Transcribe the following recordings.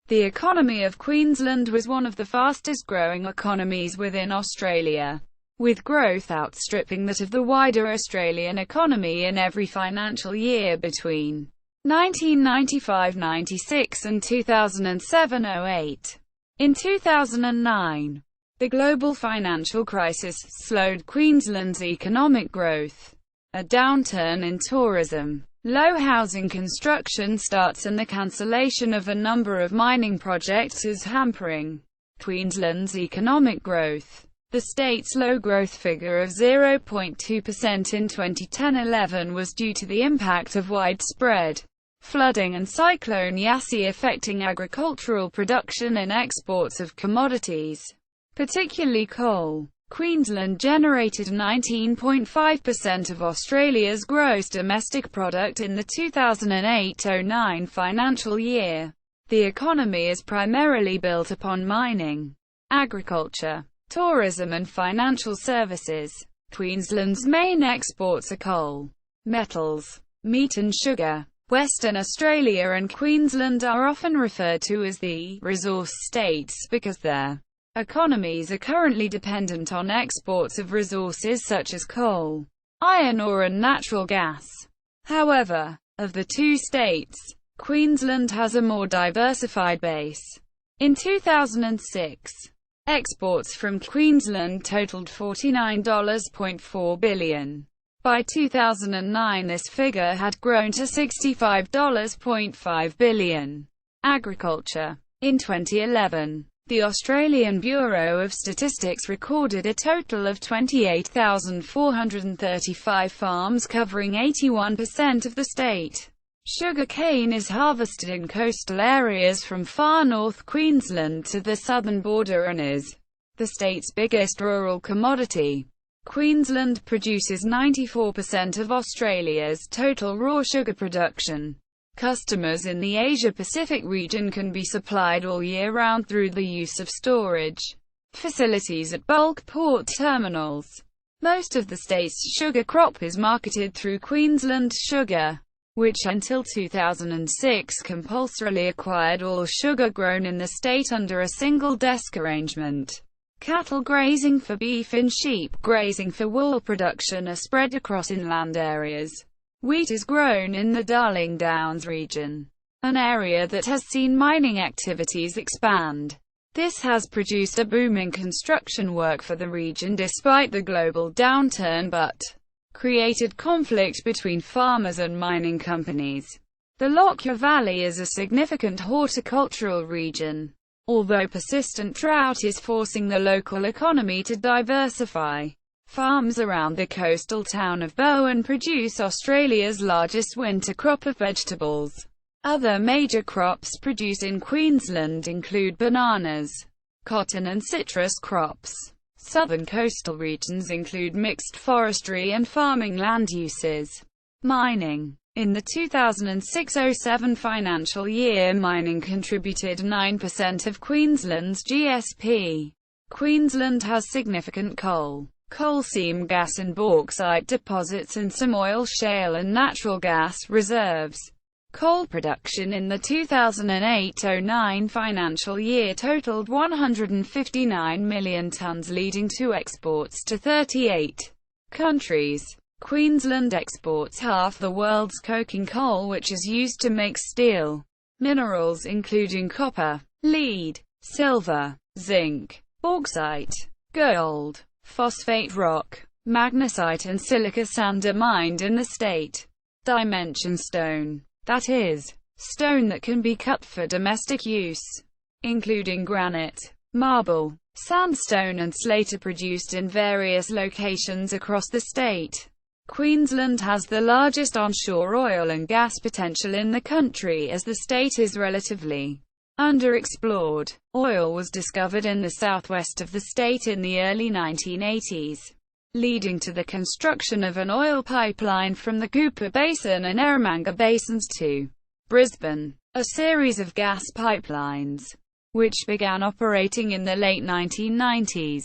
The economy of Queensland was one of the fastest-growing economies within Australia, with growth outstripping that of the wider Australian economy in every financial year between 1995-96 and 2007-08. In 2009, the global financial crisis slowed Queensland's economic growth. A downturn in tourism, low housing construction starts and the cancellation of a number of mining projects is hampering Queensland's economic growth. The state's low growth figure of 0.2% in 2010-11 was due to the impact of widespread flooding and Cyclone Yasi affecting agricultural production and exports of commodities, particularly coal. Queensland generated 19.5% of Australia's gross domestic product in the 2008-09 financial year. The economy is primarily built upon mining, agriculture, tourism and financial services. Queensland's main exports are coal, metals, meat and sugar. Western Australia and Queensland are often referred to as the resource states because their economies are currently dependent on exports of resources such as coal, iron ore and natural gas. However, of the two states, Queensland has a more diversified base. In 2006, exports from Queensland totaled $49.4 billion. By 2009 this figure had grown to $65.5 billion. Agriculture. In 2011, the Australian Bureau of Statistics recorded a total of 28,435 farms covering 81% of the state. Sugar cane is harvested in coastal areas from far north Queensland to the southern border and is the state's biggest rural commodity. Queensland produces 94% of Australia's total raw sugar production. Customers in the Asia-Pacific region can be supplied all year round through the use of storage facilities at bulk port terminals. Most of the state's sugar crop is marketed through Queensland Sugar, which until 2006 compulsorily acquired all sugar grown in the state under a single desk arrangement. Cattle grazing for beef and sheep grazing for wool production are spread across inland areas. Wheat is grown in the Darling Downs region, an area that has seen mining activities expand. This has produced a booming construction work for the region despite the global downturn but created conflict between farmers and mining companies. The Lockyer Valley is a significant horticultural region, although persistent drought is forcing the local economy to diversify. Farms around the coastal town of Bowen produce Australia's largest winter crop of vegetables. Other major crops produced in Queensland include bananas, cotton and citrus crops. Southern coastal regions include mixed forestry and farming land uses. Mining. In the 2006-07 financial year, mining contributed 9% of Queensland's GSP. Queensland has significant coal seam gas and bauxite deposits and some oil shale and natural gas reserves. Coal production in the 2008-09 financial year totaled 159 million tonnes, leading to exports to 38 countries. Queensland exports half the world's coking coal, which is used to make steel. Minerals including copper, lead, silver, zinc, bauxite, gold, phosphate rock, magnesite and silica sand are mined in the state. Dimension stone, that is, stone that can be cut for domestic use, including granite, marble, sandstone and slate, are produced in various locations across the state. Queensland has the largest onshore oil and gas potential in the country as the state is relatively underexplored. Oil was discovered in the southwest of the state in the early 1980s, leading to the construction of an oil pipeline from the Cooper Basin and Eromanga Basins to Brisbane. A series of gas pipelines, which began operating in the late 1990s,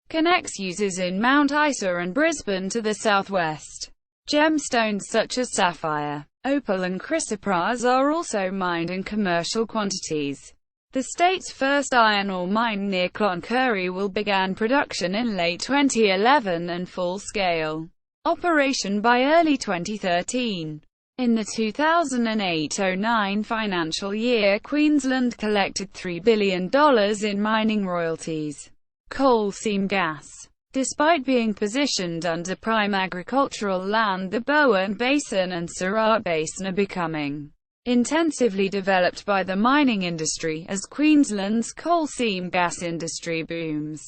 connects users in Mount Isa and Brisbane to the southwest. Gemstones such as sapphire, opal and chrysoprase are also mined in commercial quantities. The state's first iron ore mine near Cloncurry will begin production in late 2011 and full-scale operation by early 2013. In the 2008-09 financial year, Queensland collected $3 billion in mining royalties. Coal seam gas. Despite being positioned under prime agricultural land, the Bowen Basin and Surat Basin are becoming intensively developed by the mining industry, as Queensland's coal seam gas industry booms.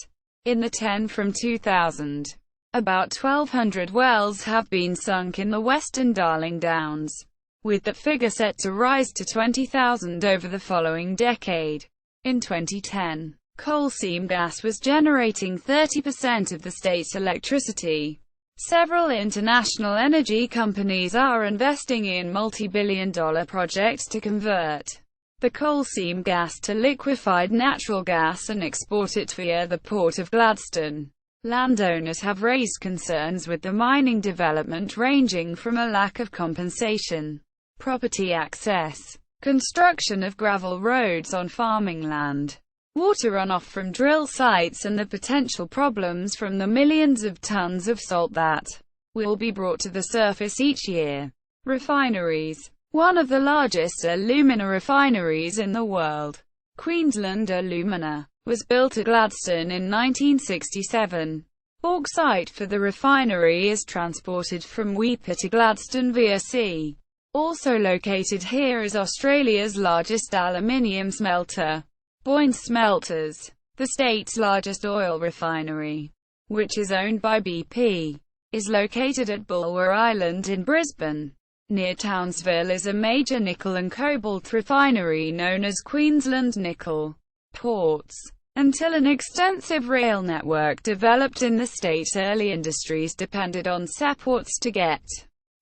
In the 10 from 2000, about 1,200 wells have been sunk in the Western Darling Downs, with that figure set to rise to 20,000 over the following decade. In 2010, coal seam gas was generating 30% of the state's electricity. Several international energy companies are investing in multi-billion-dollar projects to convert the coal seam gas to liquefied natural gas and export it via the port of Gladstone. Landowners have raised concerns with the mining development, ranging from a lack of compensation, property access, construction of gravel roads on farming land, water runoff from drill sites, and the potential problems from the millions of tons of salt that will be brought to the surface each year. Refineries. One of the largest alumina refineries in the world, Queensland Alumina, was built at Gladstone in 1967. Bauxite for the refinery is transported from Weipa to Gladstone via sea. Also located here is Australia's largest aluminium smelter, Boyne Smelters. The state's largest oil refinery, which is owned by BP, is located at Bulwer Island in Brisbane. Near Townsville is a major nickel and cobalt refinery known as Queensland Nickel. Ports. Until an extensive rail network developed in the state, early industries depended on seaports to get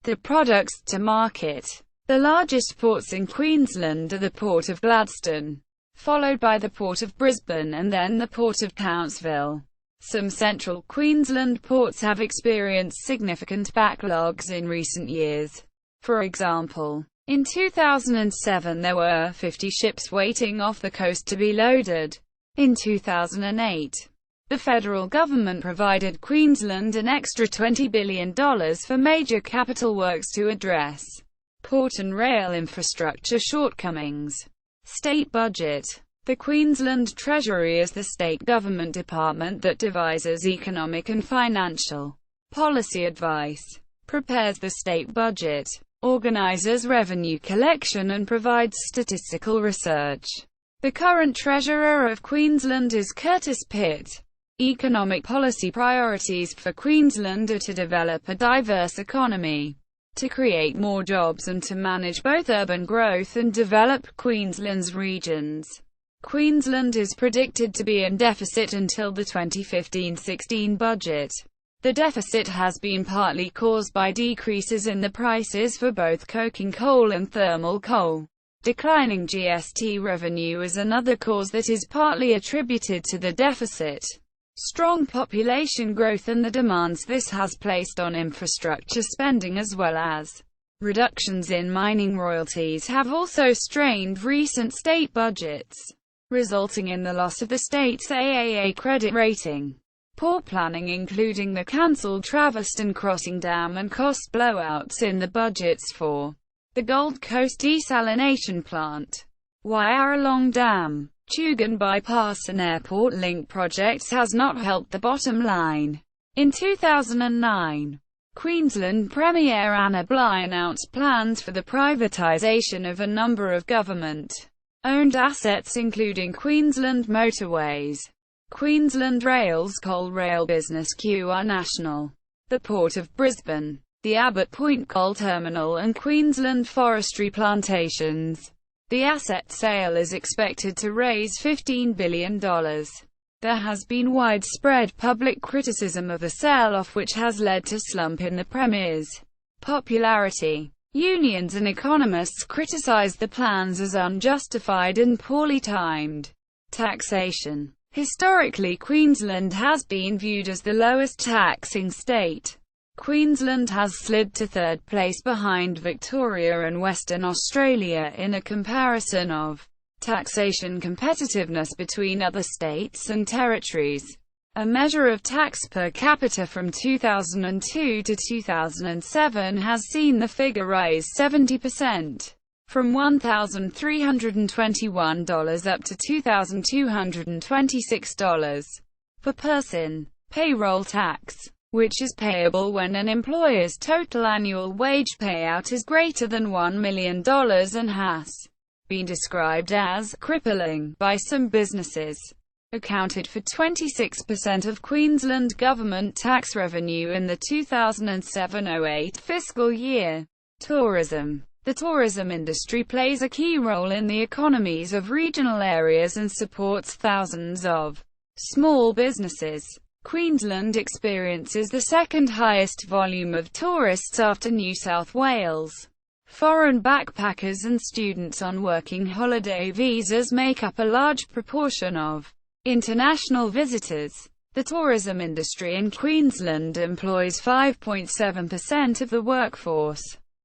the products to market. The largest ports in Queensland are the Port of Gladstone, followed by the Port of Brisbane, and then the Port of Townsville. Some central Queensland ports have experienced significant backlogs in recent years. For example, in 2007 there were 50 ships waiting off the coast to be loaded. In 2008, the federal government provided Queensland an extra $20 billion for major capital works to address port and rail infrastructure shortcomings. State budget. The Queensland Treasury is the state government department that devises economic and financial policy advice, prepares the state budget, organizes revenue collection, and provides statistical research. The current Treasurer of Queensland is Curtis Pitt. Economic policy priorities for Queensland are to develop a diverse economy, to create more jobs, and to manage both urban growth and develop Queensland's regions. Queensland is predicted to be in deficit until the 2015-16 budget. The deficit has been partly caused by decreases in the prices for both coking coal and thermal coal. Declining GST revenue is another cause that is partly attributed to the deficit. Strong population growth and the demands this has placed on infrastructure spending, as well as reductions in mining royalties, have also strained recent state budgets, resulting in the loss of the state's AAA credit rating. Poor planning, including the cancelled Traverston Crossing Dam and cost blowouts in the budgets for the Gold Coast desalination plant, Wyaralong Dam, Tugun Bypass and Airport Link projects has not helped the bottom line. In 2009, Queensland Premier Anna Bligh announced plans for the privatisation of a number of government-owned assets, including Queensland Motorways, Queensland Rail's coal rail business QR National, the Port of Brisbane, the Abbott Point Coal Terminal, and Queensland Forestry Plantations. The asset sale is expected to raise $15 billion. There has been widespread public criticism of the sell-off, which has led to slump in the Premier's popularity. Unions and economists criticise the plans as unjustified and poorly timed. Taxation. Historically, Queensland has been viewed as the lowest taxing state. Queensland has slid to third place behind Victoria and Western Australia in a comparison of Taxation competitiveness between other states and territories. A measure of tax per capita from 2002 to 2007 has seen the figure rise 70%, from $1,321 up to $2,226 per person. Payroll tax, which is payable when an employer's total annual wage payout is greater than $1 million and has been described as crippling by some businesses, accounted for 26% of Queensland government tax revenue in the 2007-08 fiscal year. Tourism. The tourism industry plays a key role in the economies of regional areas and supports thousands of small businesses. Queensland experiences the second highest volume of tourists after New South Wales. Foreign backpackers and students on working holiday visas make up a large proportion of international visitors. The tourism industry in Queensland employs 5.7% of the workforce,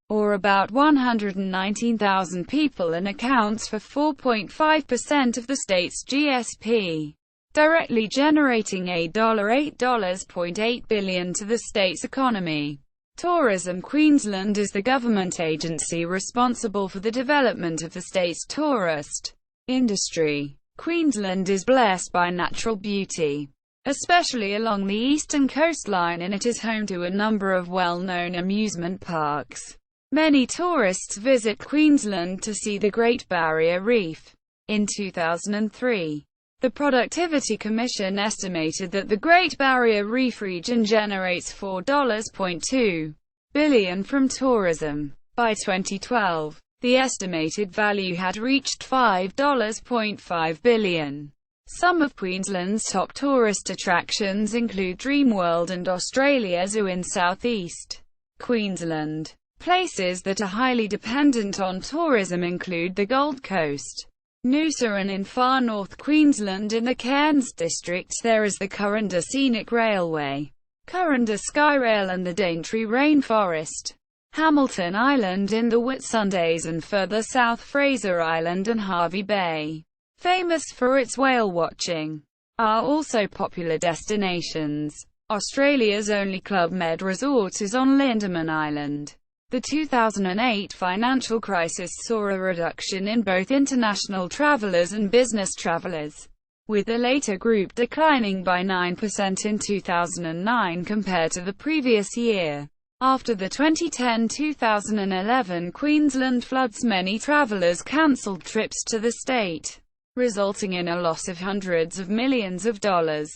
or about 119,000 people, and accounts for 4.5% of the state's GSP, directly generating $8.8 billion to the state's economy. Tourism Queensland is the government agency responsible for the development of the state's tourist industry. Queensland is blessed by natural beauty, especially along the eastern coastline, and it is home to a number of well-known amusement parks. Many tourists visit Queensland to see the Great Barrier Reef. In 2003, the Productivity Commission estimated that the Great Barrier Reef region generates $4.2 billion from tourism. By 2012, the estimated value had reached $5.5 billion. Some of Queensland's top tourist attractions include Dreamworld and Australia Zoo in southeast Queensland. Places that are highly dependent on tourism include the Gold Coast, Noosa, and in far north Queensland in the Cairns district there is the Kurunda Scenic Railway, Kurunda Skyrail, and the Daintree Rainforest. Hamilton Island in the Whitsundays, and further south Fraser Island and Hervey Bay, famous for its whale watching, are also popular destinations. Australia's only Club Med resort is on Lindeman Island. The 2008 financial crisis saw a reduction in both international travelers and business travelers, with the latter group declining by 9% in 2009 compared to the previous year. After the 2010-2011 Queensland floods, many travelers cancelled trips to the state, resulting in a loss of hundreds of millions of dollars.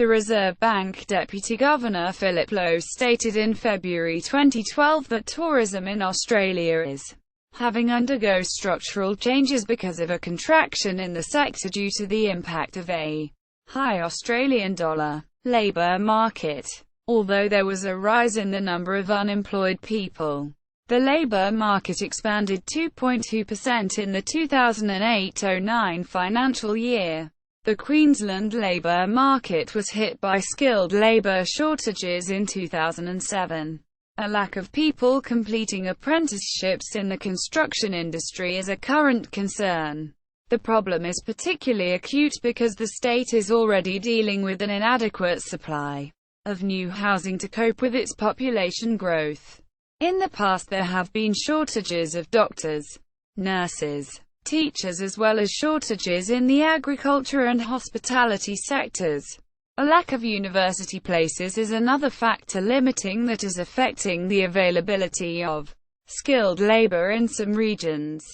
The Reserve Bank Deputy Governor Philip Lowe stated in February 2012 that tourism in Australia is having undergo structural changes because of a contraction in the sector due to the impact of a high Australian dollar labour market. Although there was a rise in the number of unemployed people, the labour market expanded 2.2% in the 2008-09 financial year. The Queensland labour market was hit by skilled labour shortages in 2007. A lack of people completing apprenticeships in the construction industry is a current concern. The problem is particularly acute because the state is already dealing with an inadequate supply of new housing to cope with its population growth. In the past there have been shortages of doctors, nurses, teachers, as well as shortages in the agriculture and hospitality sectors. A lack of university places is another factor limiting that is affecting the availability of skilled labor in some regions.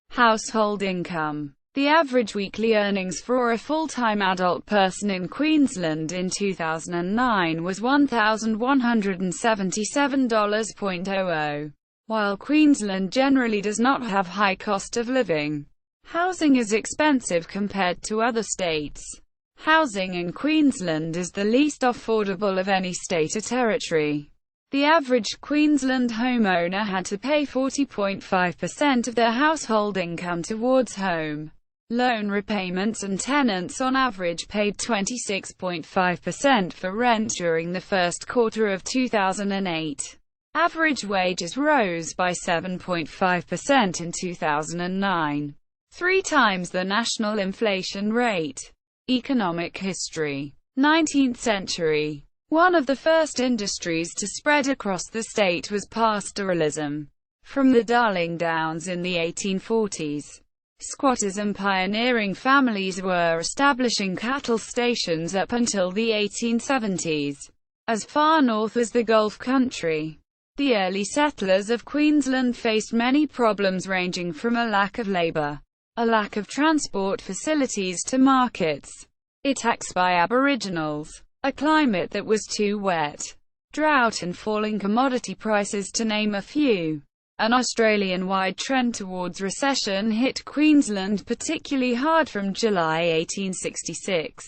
Household income. The average weekly earnings for a full-time adult person in Queensland in 2009 was $1,177.00. While Queensland generally does not have high cost of living, housing is expensive compared to other states. Housing in Queensland is the least affordable of any state or territory. The average Queensland homeowner had to pay 40.5% of their household income towards home loan repayments, and tenants on average paid 26.5% for rent during the first quarter of 2008. Average wages rose by 7.5% in 2009. 3 times the national inflation rate. Economic history. 19th century. One of the first industries to spread across the state was pastoralism. From the Darling Downs in the 1840s, squatters and pioneering families were establishing cattle stations up until the 1870s, as far north as the Gulf country. The early settlers of Queensland faced many problems ranging from a lack of labour, a lack of transport facilities to markets, attacks by aboriginals, a climate that was too wet, drought and falling commodity prices to name a few. An Australian-wide trend towards recession hit Queensland particularly hard from July 1866.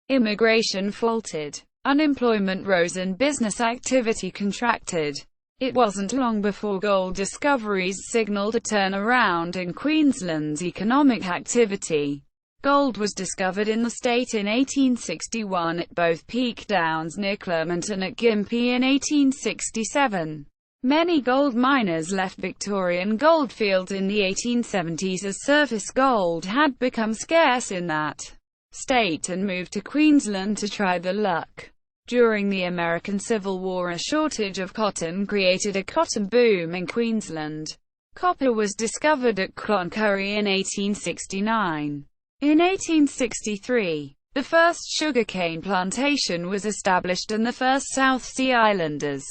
Immigration faltered, unemployment rose and business activity contracted. It wasn't long before gold discoveries signaled a turnaround in Queensland's economic activity. Gold was discovered in the state in 1861 at both Peak Downs near Clermont and at Gympie in 1867. Many gold miners left Victorian goldfields in the 1870s as surface gold had become scarce in that state and moved to Queensland to try their luck. During the American Civil War, a shortage of cotton created a cotton boom in Queensland. Copper was discovered at Cloncurry in 1869. In 1863, the first sugarcane plantation was established and the first South Sea Islanders,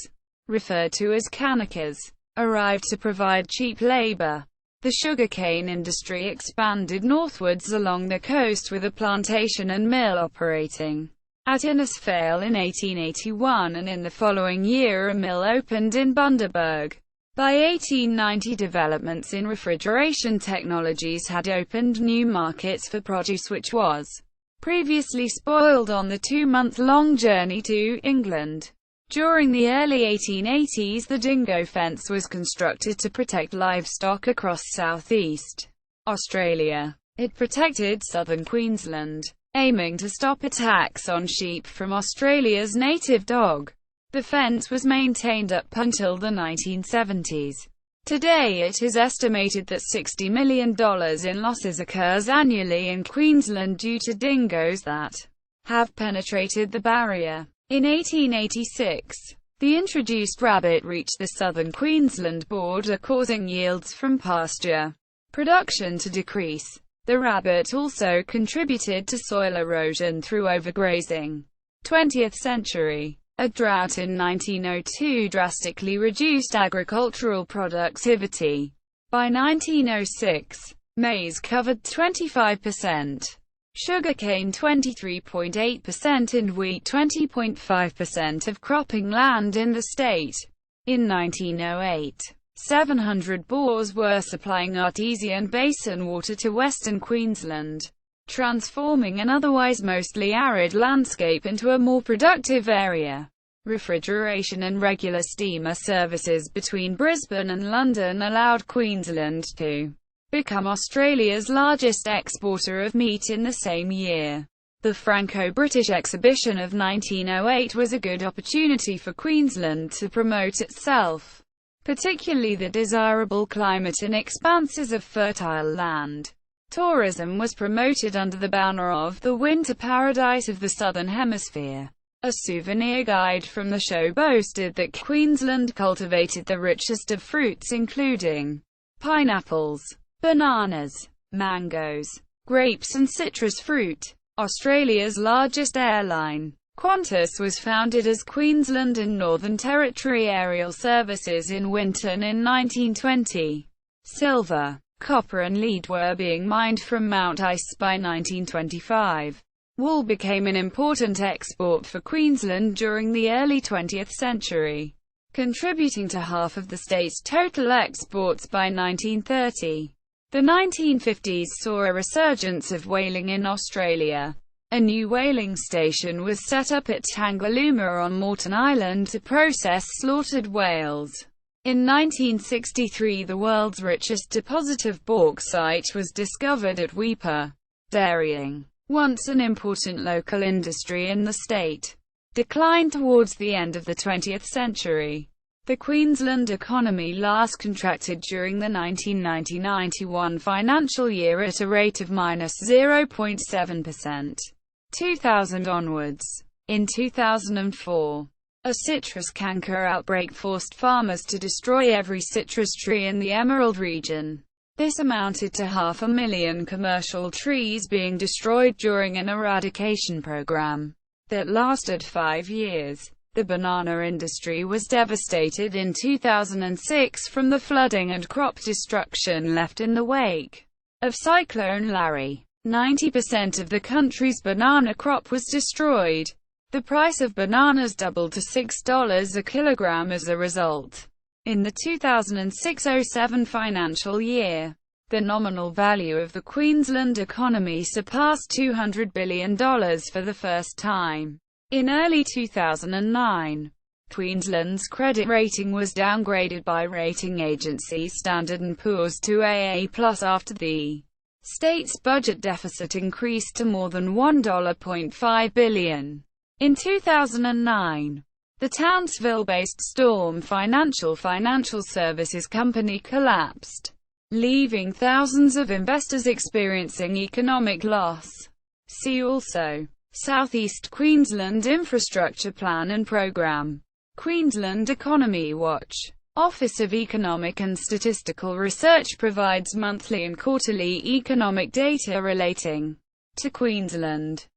referred to as Kanakas, arrived to provide cheap labor. The sugarcane industry expanded northwards along the coast with a plantation and mill operating at Innisfail in 1881, and in the following year a mill opened in Bundaberg. By 1890, developments in refrigeration technologies had opened new markets for produce which was previously spoiled on the 2-month-long journey to England. During the early 1880s, the dingo fence was constructed to protect livestock across southeast Australia. It protected southern Queensland, aiming to stop attacks on sheep from Australia's native dog. The fence was maintained up until the 1970s. Today it is estimated that $60 million in losses occurs annually in Queensland due to dingoes that have penetrated the barrier. In 1886, the introduced rabbit reached the southern Queensland border, causing yields from pasture production to decrease. The rabbit also contributed to soil erosion through overgrazing. 20th century. A drought in 1902 drastically reduced agricultural productivity. By 1906, maize covered 25%. Sugarcane 23.8% and wheat 20.5% of cropping land in the state. In 1908, 700 bores were supplying artesian basin water to Western Queensland, transforming an otherwise mostly arid landscape into a more productive area. Refrigeration and regular steamer services between Brisbane and London allowed Queensland to become Australia's largest exporter of meat in the same year. The Franco-British exhibition of 1908 was a good opportunity for Queensland to promote itself, particularly the desirable climate and expanses of fertile land. Tourism was promoted under the banner of the winter paradise of the Southern Hemisphere. A souvenir guide from the show boasted that Queensland cultivated the richest of fruits including pineapples, bananas, mangoes, grapes and citrus fruit. Australia's largest airline, Qantas, was founded as Queensland and Northern Territory Aerial Services in Winton in 1920. Silver, copper and lead were being mined from Mount Isa by 1925. Wool became an important export for Queensland during the early 20th century, contributing to half of the state's total exports by 1930. The 1950s saw a resurgence of whaling in Australia. A new whaling station was set up at Tangalooma on Moreton Island to process slaughtered whales. In 1963, the world's richest deposit of bauxite was discovered at Weipa. Dairying, once an important local industry in the state, declined towards the end of the 20th century. The Queensland economy last contracted during the 1990-91 financial year at a rate of -0.7%. 2000 onwards. In 2004, a citrus canker outbreak forced farmers to destroy every citrus tree in the Emerald region. This amounted to 500,000 commercial trees being destroyed during an eradication program that lasted 5 years. The banana industry was devastated in 2006 from the flooding and crop destruction left in the wake of Cyclone Yasi. 90% of the country's banana crop was destroyed. The price of bananas doubled to $6 a kilogram as a result. In the 2006-07 financial year, the nominal value of the Queensland economy surpassed $200 billion for the first time. In early 2009, Queensland's credit rating was downgraded by rating agency Standard & Poor's to AA+ after the state's budget deficit increased to more than $1.5 billion. In 2009, the Townsville-based Storm financial services company collapsed, leaving thousands of investors experiencing economic loss. See also: Southeast Queensland Infrastructure Plan and Program, Queensland Economy Watch. Office of Economic and Statistical Research provides monthly and quarterly economic data relating to Queensland.